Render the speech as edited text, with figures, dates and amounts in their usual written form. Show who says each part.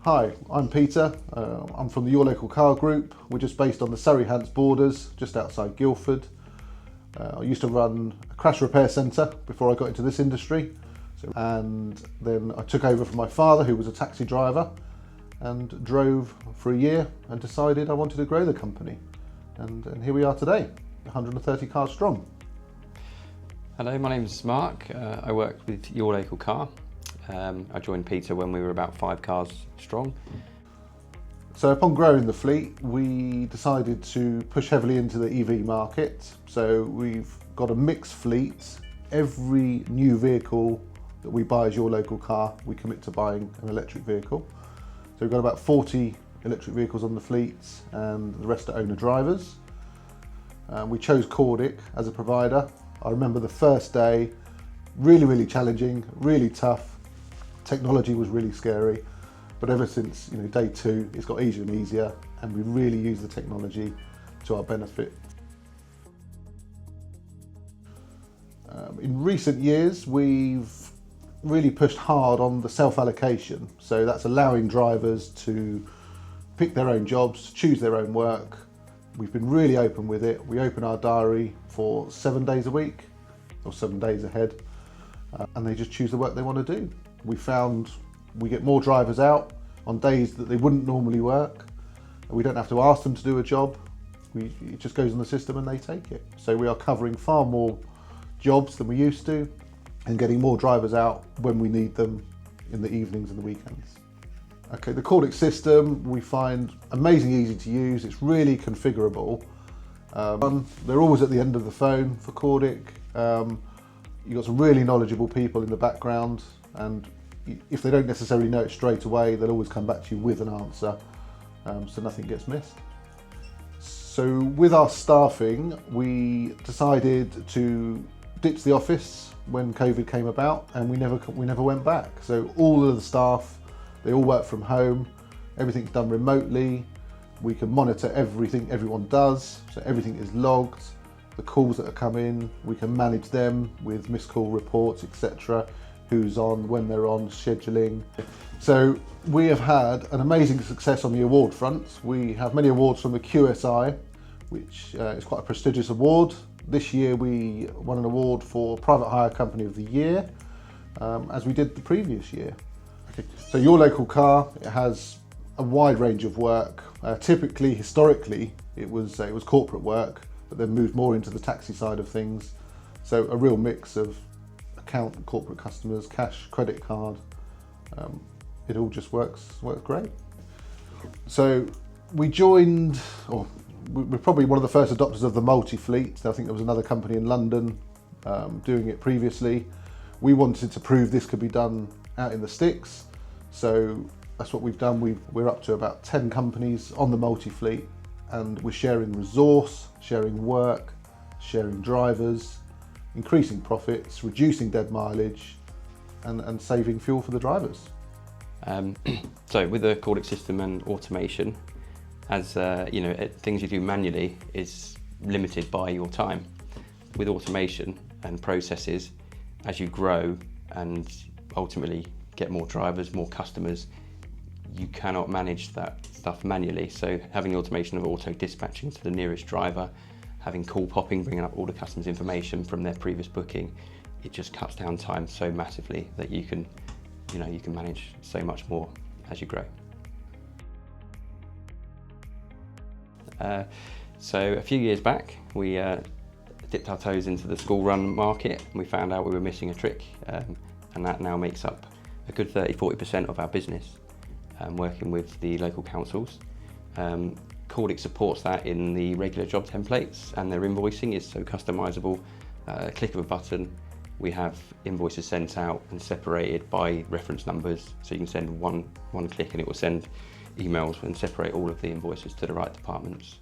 Speaker 1: Hi, I'm Peter. I'm from the Your Local Car Group. We're just based on the Surrey-Hants borders, just outside Guildford. I used to run a crash repair centre before I got into this industry. And then I took over from my father, who was a taxi driver, and drove for a year and decided I wanted to grow the company. And here we are today, 130 cars strong.
Speaker 2: Hello, my name is Mark. I work with Your Local Car. I joined Peter when we were about 5 cars strong.
Speaker 1: So upon growing the fleet, we decided to push heavily into the EV market. So we've got a mixed fleet. Every new vehicle that we buy as Your Local Car, we commit to buying an electric vehicle. So we've got about 40 electric vehicles on the fleet, and the rest are owner drivers. We chose Cordic as a provider. I remember the first day, really challenging, really tough. Technology was really scary, but ever since day 2, it's got easier and easier, and we really use the technology to our benefit. In recent years, we've really pushed hard on the self-allocation. So that's allowing drivers to pick their own jobs, choose their own work. We've been really open with it. We open our diary for 7 days a week, or 7 days ahead, and they just choose the work they want to do. We found we get more drivers out on days that they wouldn't normally work. We don't have to ask them to do a job. It just goes in the system and they take it. So we are covering far more jobs than we used to, and getting more drivers out when we need them in the evenings and the weekends. Okay, the Cordic system we find amazingly easy to use. It's really configurable. They're always at the end of the phone for Cordic. You've got some really knowledgeable people in the background, and if they don't necessarily know it straight away, they'll always come back to you with an answer, so nothing gets missed. So with our staffing, we decided to ditch the office when COVID came about, and we never went back. So all of the staff, they all work from home. Everything's done remotely. We can monitor everything everyone does, so everything is logged. The calls that are come in, we can manage them with missed call reports, etc. Who's on, when they're on, scheduling. So we have had an amazing success on the award front. We have many awards from the QSI, which is quite a prestigious award. This year we won an award for Private Hire Company of the Year, as we did the previous year. Okay. So Your Local Car, it has a wide range of work. Typically, historically, it was corporate work, but then moved more into the taxi side of things. So a real mix of account and corporate customers, cash, credit card. It all just works great. So we joined, or we're probably one of the first adopters of the multi-fleet. I think there was another company in London doing it previously. We wanted to prove this could be done out in the sticks. So that's what we've done. We're up to about 10 companies on the multi-fleet, and we're sharing resource, sharing work, sharing drivers, increasing profits, reducing dead mileage, and saving fuel for the drivers.
Speaker 2: So with the Cordic system and automation, as things you do manually is limited by your time. With automation and processes, as you grow and ultimately get more drivers, more customers, you cannot manage that stuff manually. So having the automation of auto dispatching to the nearest driver, having call popping, bringing up all the customers' information from their previous booking, it just cuts down time so massively that you can manage so much more as you grow. So a few years back, we dipped our toes into the school run market, and we found out we were missing a trick, and that now makes up a good 30–40% of our business, working with the local councils. Cordic supports that in the regular job templates, and their invoicing is so customisable. Click of a button, we have invoices sent out and separated by reference numbers, so you can send one click and it will send emails and separate all of the invoices to the right departments.